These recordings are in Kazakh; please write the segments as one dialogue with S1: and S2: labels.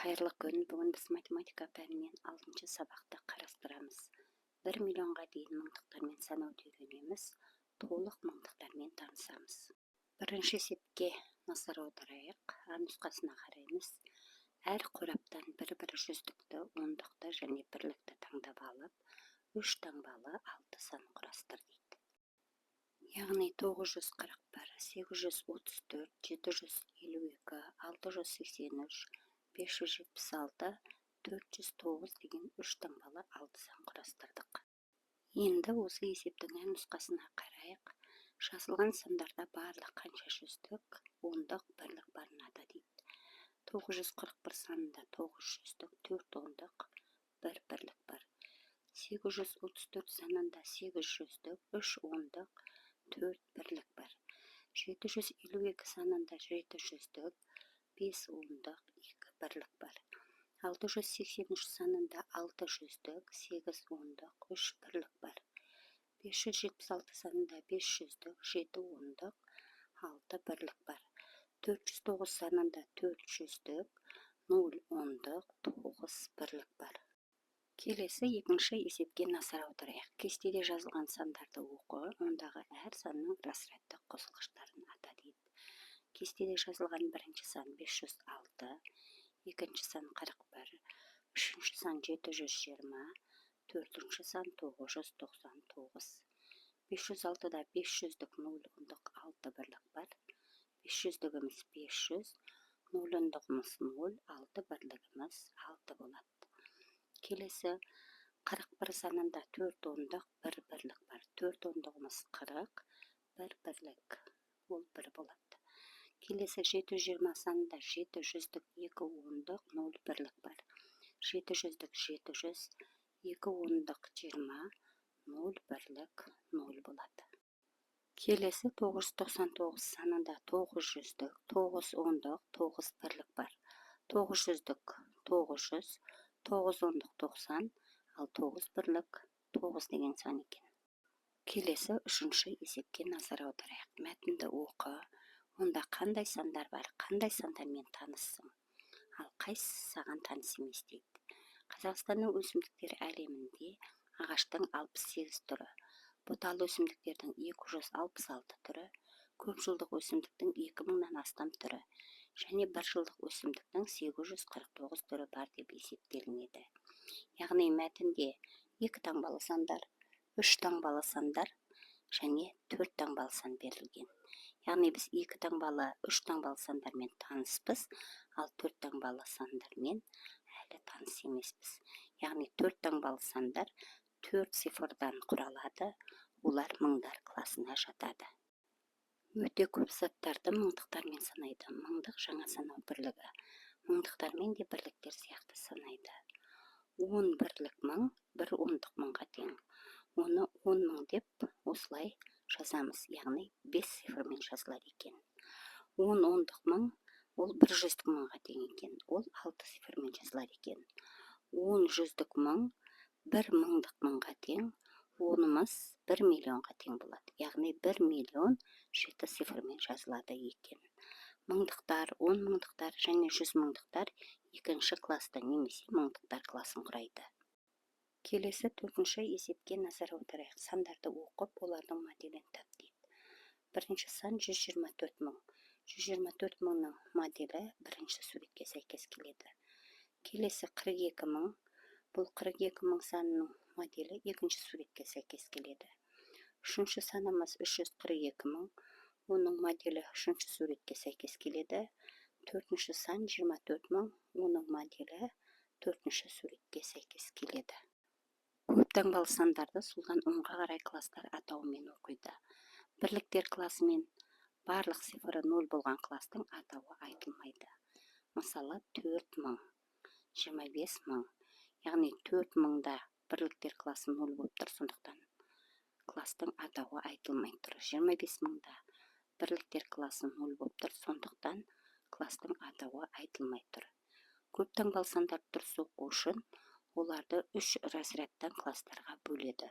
S1: Қайырлы күн, бүгін біз математика пәнінен 6-шы сабақты қарастырамыз. 1 миллионға дейін мыңдықтармен санауды үйренеміз, толық мыңдықтармен танысамыз. Бірінші есепке назар аударайық. А нұсқасына қараймыз. Әр қораптан бір жүздікті, ондықты және бірлікті таңдап алып, 3 таңбалы 6 сан құрастыр дейді. Яғни 941, 834, 752, 683, 576, 409 деген 3 таңбалы 6 сан құрастырдық. Енді осы есептің әр нұсқасына қарайық. Жазылған сандарда барлық қанша жүздік, ондық, бірлік барын ата дейді. 941 санында 9 жүздік, 4 ондық, 1 бірлік бар. 834 санында 8 жүздік, 3 ондық, 4 бірлік бар. 752 санында 7 жүздік, 5 ондық, 2 бірлік бар. 683 санында 6 жүздік, 8 ондық, 3 бірлік бар. 576 санында 5 жүздік, 7 ондық, 6 бірлік бар. 409 санында 4 жүздік, 0 ондық, 9 бірлік бар. Келесі екінші есепке назар аударайық. Кестеде жазылған сандарды оқы, ондағы әр санның разрядтық қосылғыштарын ата дейді. Кестеде жазылған бірінші сан 506, екінші сан 41, үшінші сан 720, төртінші сан 999. 506-да 500-дік 0 ондық 6 бірлік бар. 500-дігіміз 500, 0 ондығымыз 0, 6 бірлігіміз 6 болады. Келесі 41 санында 4 ондық 1 бірлік бар. 4 ондығымыз 40, 1 бірлік, ол 1 болады. Келесі 720 санында 7 жүздік 2 ондық 0 бірлік бар. 7 жүздік 700, 2 ондық 20, 0 бірлік, 0 болады. Келесі 999 санында 9 жүздік 9 ондық 9 бірлік бар. 9 жүздік 900, 9 ондық 90, ал 9 бірлік 9 деген сан екен. Келесі үшінші есепке назар аударайық. Мәтінді оқы. Онда қандай сандар бар, қандай сандармен таныссың, ал қайсысы саған таныс емес дейді. Қазақстанның өсімдіктер әлемінде ағаштың 68 түрі, бұталы өсімдіктердің 266 түрі, көпжылдық өсімдіктің 2000-нан астам түрі және бір жылдық өсімдіктің 849 түрі бар деп есептелінеді. Яғни мәтінде 2 таңбалы сандар, 3 таңбалы сандар және 4 таңбалы сан берілген. Яғни біз 2 таңбалы, 3 таңбалы сандармен таныспыз, ал 4 таңбалы сандармен әлі таныс емеспіз. Яғни 4 таңбалы сандар 4 цифрдан құралады, олар мыңдар класына жатады. Өте көп заттарды мыңдықтармен санайды. Мыңдық жаңа санау бірлігі. Мыңдықтармен де бірліктер сияқты санайды. 10 бірлік мың, 1 ондық мыңға тең. Оны 10 мың деп осылай жазамыз, яғни 5 цифрмен жазылар екен. 10 ондық мың, ол 1 жүздік мыңға тең екен, ол 6 цифрмен жазылар екен. 10 жүздік мың, 1 мыңдық мыңға тең, онымыз 1 миллионға тең болады. Яғни 1 миллион 7 цифрмен жазылады екен. Мыңдықтар, 10 мыңдықтар және 100 мыңдықтар екінші класты немесе мыңдықтар класын құрайды. Келесі төртінші есепке назар аударайық. Сандарды оқып, олардың моделін тап дейді. Бірінші сан 124 мың. 124 мыңның моделі бірінші суретке сәйкес келеді. Келесі 42 мың. Бұл 42 мың санының моделі екінші суретке сәйкес келеді. Үшінші санымыз 342 мың. Оның моделі үшінші суретке сәйкес келеді. Төртінші сан 24 мың. Оның моделі төртінші суретке сәйкес келеді. Көп таңбалы сандарды солдан оңға қарай кластар атауымен оқиды. Бірліктер класымен барлық цифры 0 болған кластың атауы айтылмайды. Мысалы 4 мың, 25 мың. Яғни 4 мыңда бірліктер класы 0 болып тұр, сондықтан кластың атауы айтылмай тұр. 25 мыңда бірліктер класы 0 болып тұр, сондықтан кластың атауы айтылмай тұр. Көп таңбалы сандар дұрыс оқу үшін оларды 3 разрядтан кластарға бөледі.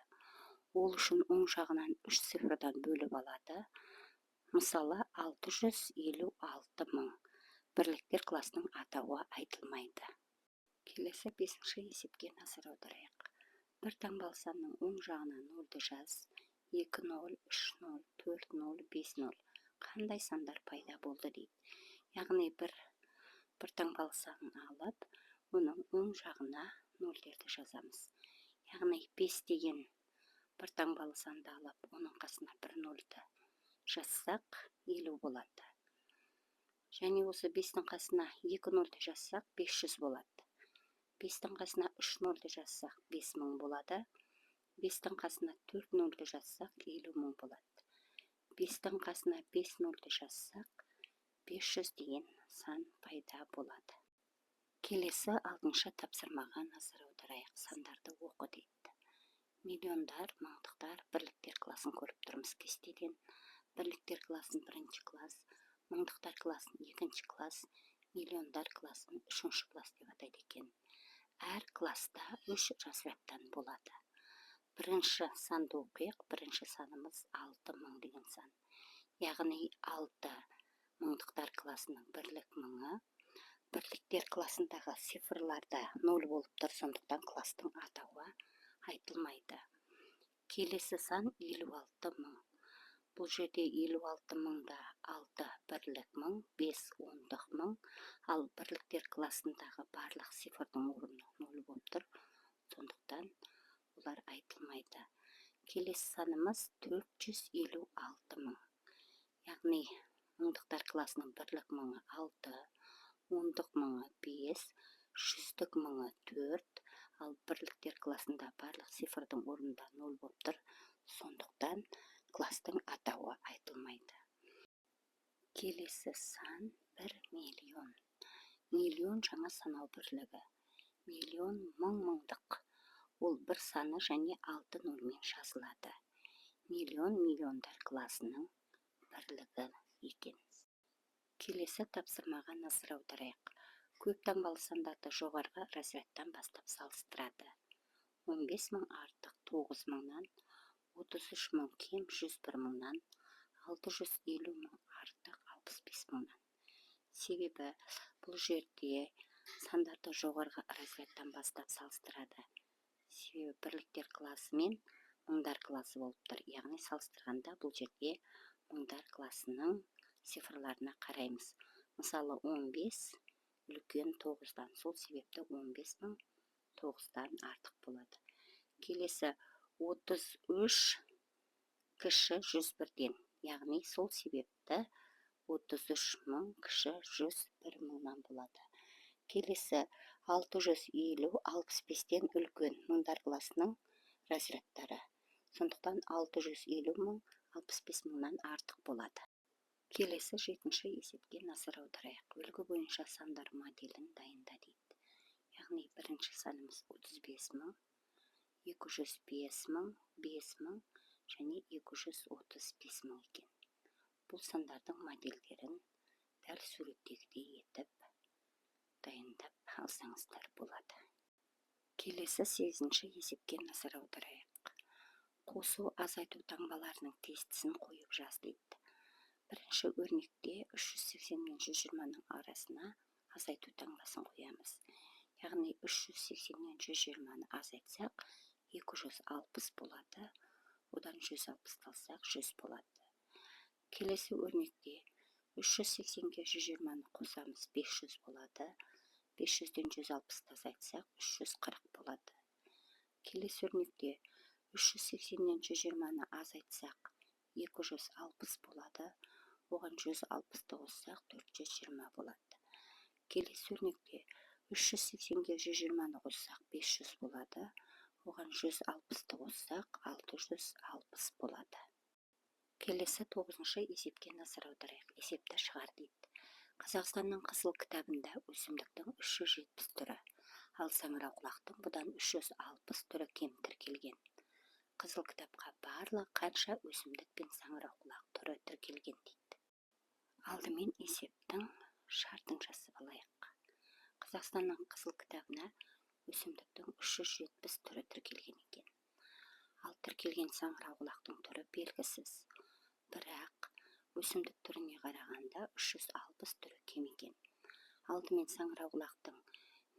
S1: Ол үшін оң жағынан 3 цифрдан бөліп алады. Мысалы 656 мың. бірліктер класының атауы айтылмайды. Келесі 5-ші есепке назар аударайық. Бір таңбалы санның оң жағына 0-ды жаз. 2 0, 3 0, 4 0, 5 0. Қандай сандар пайда болды дейді. Яғни бір таңбалы санын алып, оның оң жағына 0-дерді жазамыз. Яғни 5 деген бір таңбалы санды алып, оның қасына 1 0-ды жазсақ, 50 болады. Және осы 5-тің қасына 2 0-ды жазсақ, 500 болады. 5-тің қасына 3 0-ды жазсақ, 5000 болады. 5-тің қасына 4 0-ды жазсақ, 50 000 болады. 5-тің қасына 5 0-ды жазсақ, 500 деген сан пайда болады. Келесі 6-шы тапсырмаға назар аударайық. Сандарды оқы дейді. Миллиондар, мыңдықтар, бірліктер класын көріп тұрмыз кестеден. Бірліктер класын 1-ші класс, мыңдықтар класын 2-ші класс, миллиондар класын 3-ші класс деп атайды екен. Әр класста 3 разрядтан болады. Бірінші санды оқиық. Бірінші санымыз 6000 деген сан. Яғни 6 мыңдықтар класының бірлік мыңы. Бірліктер класындағы цифрларда 0 болып тұр, сондықтан кластың атауы айтылмайды. Келесі сан 56 мың. Бұл жерде 56 мыңда 6 бірлік мың, 5 ондық мың, ал бірліктер класындағы барлық цифрдың орны 0 болып тұр, сондықтан олар айтылмайды. Келесі санымыз 456 мың. Яғни мыңдықтар класының бірлік мыңы 6, ондық мыңы 5, жүздік мыңы 4, ал бірліктер класында барлық цифрдың орнында 0 болып тұр, сондықтан кластың атауы айтылмайды. Келесі сан 1 миллион. Миллион жаңа санау бірлігі. Миллион мың-мыңдық. Ол бір саны және 6 0-мен жазылады. Миллион миллиондар класының бірлігі екен. Келесі тапсырмаға назар аударайық. Көп таңбалы сандарды жоғарғы разрядтан бастап салыстырады. 15 000 артық 9 000-нан, 33 000 кем 101 000-нан, 650 000 артық 65 000-нан. Себебі бұл жерде сандарды жоғарғы разрядтан бастап салыстырады. Себебі бірліктер класы мен мыңдар класы болып тұр. Яғни салыстырғанда бұл жерде мыңдар класының цифрларына қараймыз. Мысалы 15 үлкен 9-дан, сол себепті 15 000 9-дан артық болады. Келесі 33 кіші 101-ден, яғни сол себепті 33 000 кіші 101 000-нан болады. Келесі 650 65-ден үлкен мыңдар класының разрядтары. Сондықтан 650 000 65 000-нан артық болады. Келесі 7-ші есепке назар аударайық. Үлгі бойынша сандар моделін дайында дейді. Яғни бірінші санымыз 35 000, 205 000, 5 000 және 235 000 екен. Бұл сандардың модельдерін дәл суреттегідей етіп дайындап алсаңыздар болады. Келесі 8-ші есепке назар аударайық. Қосу азайту таңбаларының тестісін қойып жаз дейді. Бірінші өрнекте 380 мен 120-ның арасына азайту таңбасын қоямыз. Яғни 380 мен 120-ны азайтсақ 260 болады, одан 160 алсақ 100 болады. Келесі өрнекте 380-ге 120-ны қосамыз, 500 болады, 500-ден 160 азайтсақ 340 болады. Келесі өрнекте 380-нен 120-ны азайтсақ 260 болады, оған 160-ды қоссақ 420 болады. Келесі өрнекте 380-ге 120-ны қоссақ 500 болады, оған 160-ды қоссақ 660 болады. Келесі 9-шы есепке назар аударайық. Есепті шығар дейді. Қазақстанның қызыл кітабында өсімдіктің 370 түрі, ал саңырауқұлақтың бұдан 360 түрі кем тіркелген. Қызыл кітапқа барлық қанша өсімдік пен саңырауқұлақ түрі тіркелген дейді. Алдымен есептің шартын жасап алайық. Қазақстанның қызыл кітабына өсімдіктің 370 түрі тіркелген екен. Ал тіркелген саңырауқұлақтың түрі белгісіз. Бірақ өсімдік түріне қарағанда 360 түрі кем екен. Алдымен саңырауқұлақтың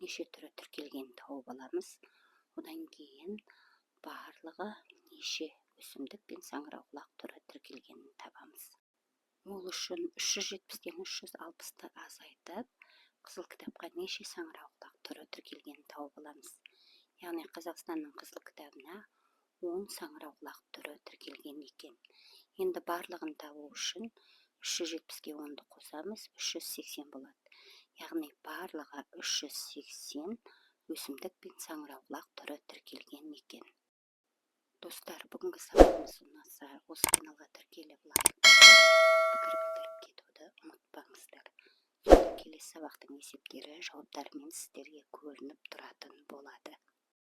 S1: неше түрі тіркелгенін тауып аламыз. Одан кейін барлығы неше өсімдік пен саңырауқұлақ түрі тіркелгенін табамыз. Ол үшін 370-тен 360-ты азайтып, қызыл кітапқа неше саңырауқұлақ түрі тіркелгенін тауып аламыз. Яғни Қазақстанның қызыл кітабына 10 саңырауқұлақ түрі тіркелген екен. Енді барлығын табу үшін 370-ге 10-ды қосамыз, 380 болады. Яғни барлығы 380 өсімдік пен саңырауқұлақ түрі тіркелген екен. Достар, бүгінгі сабағымыз ұнаса, осы каналға тіркеліп лайк басып, пікір білдіріп кетуді ұмытпаңыздар. Сонда келесі сабақтың есептері, жауаптарымен сіздерге көрініп тұратын болады.